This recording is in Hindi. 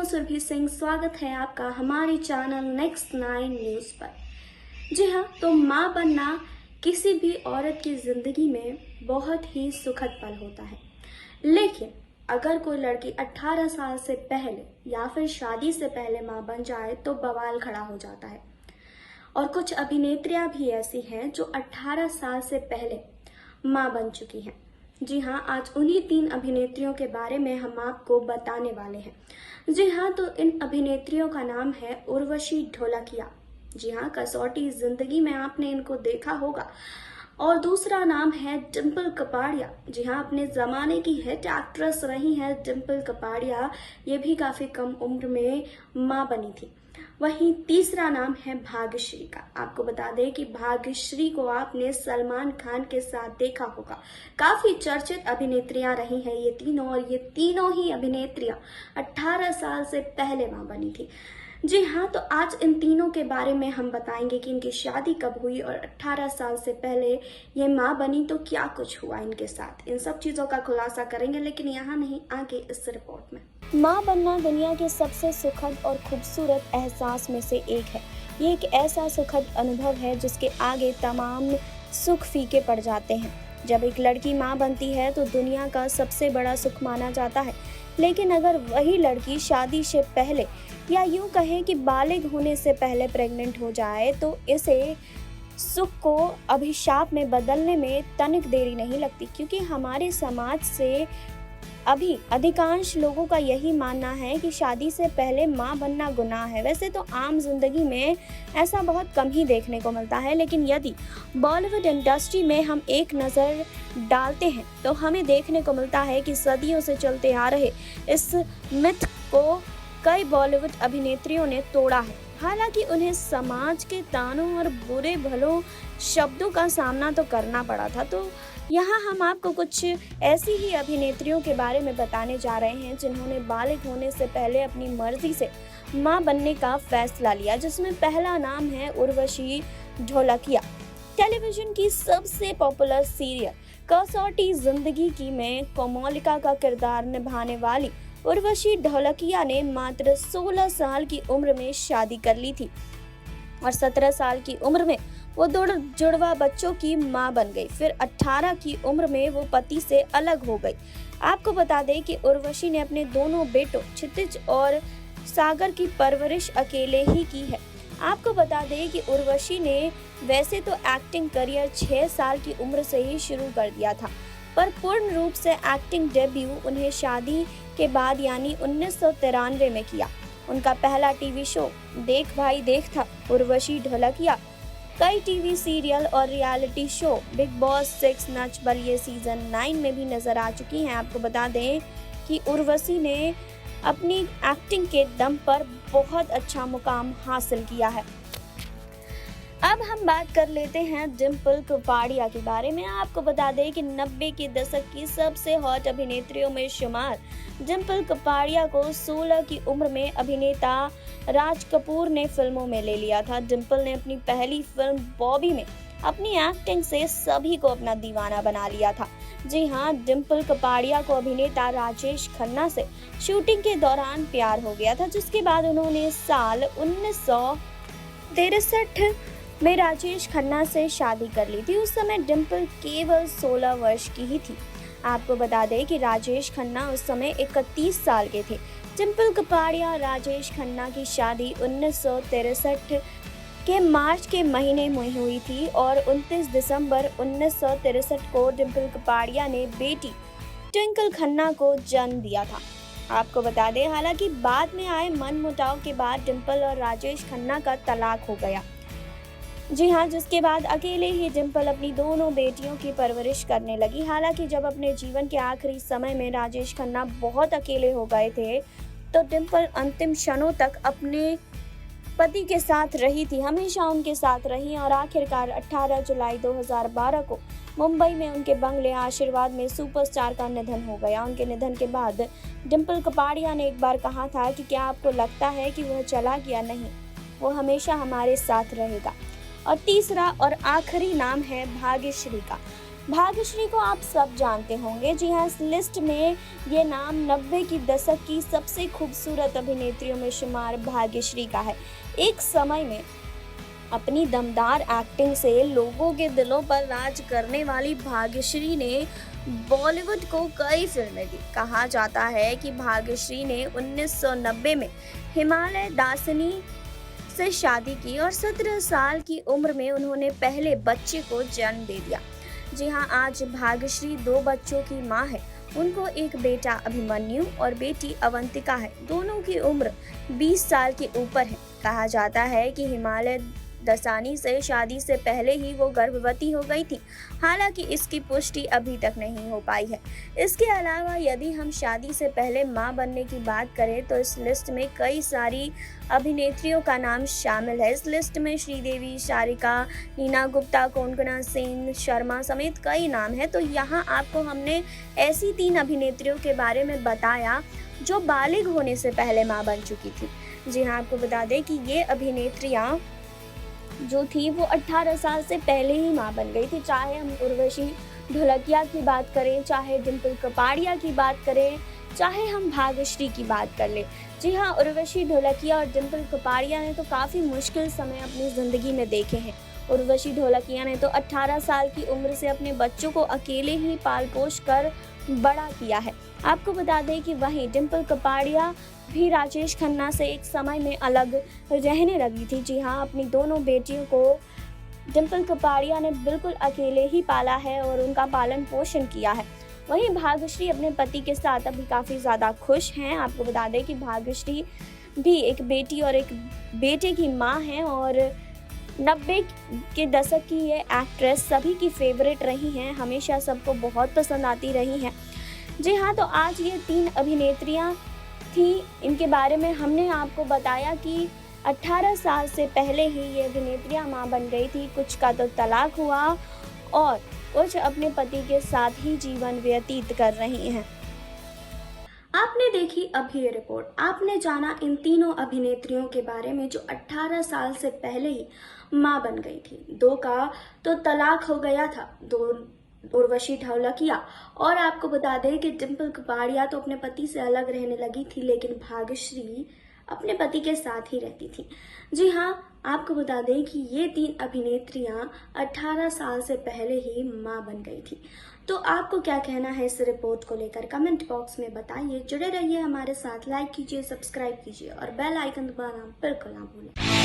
सुरभि सिंह। स्वागत है आपका हमारे चैनल नेक्स्ट 9 न्यूज़ पर। जी हाँ, तो माँ बनना किसी भी औरत की ज़िंदगी में बहुत ही सुखद पल होता है, लेकिन अगर कोई लड़की 18 साल से पहले या फिर शादी से पहले माँ बन जाए तो बवाल खड़ा हो जाता है। और कुछ अभिनेत्रियाँ भी ऐसी हैं जो 18 साल से पहले माँ बन चुकी हैं। जी हाँ, आज उन्हीं 3 अभिनेत्रियों के बारे में हम आपको बताने वाले हैं। जी हाँ, तो इन अभिनेत्रियों का नाम है उर्वशी ढोलकिया। जी हाँ, कसौटी जिंदगी में आपने इनको देखा होगा। और दूसरा नाम है डिम्पल कपाड़िया। जी हाँ, अपने ज़माने की हिट एक्ट्रेस रही हैं डिम्पल कपाड़िया। ये भी काफ़ी कम उम्र में माँ बनी थी। वहीं तीसरा नाम है भाग्यश्री का। आपको बता दें कि भाग्यश्री को आपने सलमान खान के साथ देखा होगा। काफी चर्चित अभिनेत्रियां रही हैं ये तीनों, और ये तीनों ही अभिनेत्रियां 18 साल से पहले मां बनी थी। जी हाँ, तो आज इन तीनों के बारे में हम बताएंगे कि इनकी शादी कब हुई और 18 साल से पहले ये माँ बनी तो क्या कुछ हुआ इनके साथ। इन सब चीज़ों का खुलासा करेंगे, लेकिन यहाँ नहीं, आगे इस रिपोर्ट में। माँ बनना दुनिया के सबसे सुखद और खूबसूरत एहसास में से एक है। ये एक ऐसा सुखद अनुभव है जिसके आगे तमाम सुख फीके पड़ जाते हैं। जब एक लड़की माँ बनती है तो दुनिया का सबसे बड़ा सुख माना जाता है, लेकिन अगर वही लड़की शादी से पहले या यूं कहें कि बालिग होने से पहले प्रेग्नेंट हो जाए तो इसे सुख को अभिशाप में बदलने में तनिक देरी नहीं लगती, क्योंकि हमारे समाज से अभी अधिकांश लोगों का यही मानना है कि शादी से पहले माँ बनना गुनाह है। वैसे तो आम जिंदगी में ऐसा बहुत कम ही देखने को मिलता है, लेकिन यदि बॉलीवुड इंडस्ट्री में हम एक नज़र डालते हैं तो हमें देखने को मिलता है कि सदियों से चलते आ रहे इस मिथ को कई बॉलीवुड अभिनेत्रियों ने तोड़ा है। हालांकि उन्हें समाज के तानों और बुरे भलों शब्दों का सामना तो करना पड़ा था। तो यहाँ हम आपको कुछ ऐसी ही अभिनेत्रियों के बारे में बताने जा रहे हैं जिन्होंने बालिग होने से पहले अपनी मर्जी से मां बनने का फैसला लिया, जिसमें पहला नाम है उर्वशी ढोलकिया। टेलीविजन की सबसे पॉपुलर सीरियल कसौटी जिंदगी की में कोमोलिका का किरदार निभाने वाली उर्वशी ढोलकिया ने मात्र 16 साल की उम्र में शादी कर ली थी और 17 साल की उम्र में वो 2 जुड़वा बच्चों की मां बन गई। फिर 18 की उम्र में वो पति से अलग हो गई। आपको बता दें कि उर्वशी ने अपने दोनों बेटों क्षितिज और सागर की परवरिश अकेले ही की है। आपको बता दें कि उर्वशी ने वैसे तो एक्टिंग करियर 6 साल की उम्र से ही शुरू कर दिया था, पर पूर्ण रूप से एक्टिंग डेब्यू उन्हें शादी के बाद यानी 1993 में किया। उनका पहला टीवी शो देख भाई देख था। उर्वशी ढोलकिया कई टीवी सीरियल और reality show big boss 6, Nach Baliye season 9 में भी नजर आ चुकी हैं। आपको बता दें कि उर्वशी ने अपनी एक्टिंग के दम पर बहुत अच्छा मुकाम हासिल किया है। अब हम बात कर लेते हैं डिम्पल कपाड़िया के बारे में। आपको बता दें कि 90 के दशक की सबसे हॉट अभिनेत्रियों में शुमार डिम्पल कपाड़िया को 16 की उम्र में अभिनेता राज कपूर ने फिल्मों में ले लिया था। डिम्पल ने अपनी पहली फिल्म बॉबी में अपनी एक्टिंग से सभी को अपना दीवाना बना लिया था। जी हाँ, डिम्पल कपाड़िया को अभिनेता राजेश खन्ना से शूटिंग के दौरान प्यार हो गया था, जिसके बाद उन्होंने साल 1963 में राजेश खन्ना से शादी कर ली थी। उस समय डिम्पल केवल 16 वर्ष की ही थी। आपको बता दें कि राजेश खन्ना उस समय 31 साल के थे। डिम्पल कपाड़िया राजेश खन्ना की शादी 1963 के मार्च के महीने में हुई थी और 29 दिसंबर 1963 को डिम्पल कपाड़िया ने बेटी ट्विंकल खन्ना को जन्म दिया था। आपको बता दें, हालांकि बाद में आए मनमुटाव के बाद डिम्पल और राजेश खन्ना का तलाक हो गया। जी हाँ, जिसके बाद अकेले ही डिम्पल अपनी दोनों बेटियों की परवरिश करने लगी। हालांकि जब अपने जीवन के आखिरी समय में राजेश खन्ना बहुत अकेले हो गए थे तो डिम्पल अंतिम क्षणों तक अपने पति के साथ रही थी, हमेशा उनके साथ रही और आखिरकार 18 जुलाई 2012 को मुंबई में उनके बंगले आशीर्वाद में सुपरस्टार का निधन हो गया। उनके निधन के बाद डिम्पल कपाड़िया ने एक बार कहा था कि क्या आपको लगता है कि वह चला गया? नहीं, वो हमेशा हमारे साथ रहेगा। और तीसरा और आखिरी नाम है भाग्यश्री का। भाग्यश्री को आप सब जानते होंगे। जी हाँ, इस लिस्ट में ये नाम 90 की दशक की सबसे खूबसूरत अभिनेत्रियों में शुमार भाग्यश्री का है। एक समय में अपनी दमदार एक्टिंग से लोगों के दिलों पर राज करने वाली भाग्यश्री ने बॉलीवुड को कई फिल्में दी। कहा जाता है कि भाग्यश्री ने 1990 में हिमालय दासिनी से शादी की और 17 साल की उम्र में उन्होंने पहले बच्चे को जन्म दे दिया। जी हाँ, आज भाग्यश्री 2 बच्चों की मां है। उनको एक बेटा अभिमन्यु और बेटी अवंतिका है। दोनों की उम्र 20 साल के ऊपर है। कहा जाता है कि हिमालय दसानी से शादी से पहले ही वो गर्भवती हो गई थी। हालांकि इसकी पुष्टि अभी तक नहीं हो पाई है। इसके अलावा यदि हम शादी से पहले मां बनने की बात करें तो इस लिस्ट में कई सारी अभिनेत्रियों का नाम शामिल है। इस लिस्ट में श्रीदेवी, सारिका, नीना गुप्ता, कोंकणा सेन, शर्मा समेत कई नाम हैं। तो यहाँ आपको हमने ऐसी 3 अभिनेत्रियों के बारे में बताया जो बालिग होने से पहले मां बन चुकी थी। जी हाँ, आपको बता दें कि ये अभिनेत्रियाँ जो थी वो 18 साल से पहले ही मां बन गई थी। चाहे हम उर्वशी ढोलकिया की बात करें, चाहे डिम्पल कपाड़िया की बात करें, चाहे हम भाग्यश्री की बात कर लें। जी हाँ, उर्वशी ढोलकिया और डिम्पल कपाड़िया ने तो काफ़ी मुश्किल समय अपनी ज़िंदगी में देखे हैं। उर्वशी ढोलकिया ने तो 18 साल की उम्र से अपने बच्चों को अकेले ही पाल पोष कर बड़ा किया है। आपको बता दें कि वहीं डिम्पल कपाड़िया भी राजेश खन्ना से एक समय में अलग रहने लगी थी। जी हाँ, अपनी दोनों बेटियों को डिम्पल कपाड़िया ने बिल्कुल अकेले ही पाला है और उनका पालन पोषण किया है। वहीं भाग्यश्री अपने पति के साथ अभी काफ़ी ज़्यादा खुश हैं। आपको बता दें कि भाग्यश्री भी एक बेटी और एक बेटे की माँ हैं और 90 के दशक की ये एक्ट्रेस सभी की फेवरेट रही हैं, हमेशा सबको बहुत पसंद आती रही हैं। जी हाँ, तो आज ये 3 अभिनेत्रियाँ थी, इनके बारे में हमने आपको बताया कि 18 साल से पहले ही ये अभिनेत्रियाँ माँ बन गई थी। कुछ का तो तलाक हुआ और कुछ अपने पति के साथ ही जीवन व्यतीत कर रही हैं। आपने देखी अभी ये रिपोर्ट, आपने जाना इन तीनों अभिनेत्रियों के बारे में जो 18 साल से पहले ही मां बन गई थी। 2 का तो तलाक हो गया था, 2 उर्वशी ढोलकिया, और आपको बता दें कि डिम्पल कपाड़िया तो अपने पति से अलग रहने लगी थी, लेकिन भाग्यश्री अपने पति के साथ ही रहती थी। जी हाँ, आपको बता दें कि ये 3 अभिनेत्रियां 18 साल से पहले ही मां बन गई थी। तो आपको क्या कहना है इस रिपोर्ट को लेकर, कमेंट बॉक्स में बताइए। जुड़े रहिए हमारे साथ, लाइक कीजिए, सब्सक्राइब कीजिए और बेल आइकन दबाना बिल्कुल ना भूलें।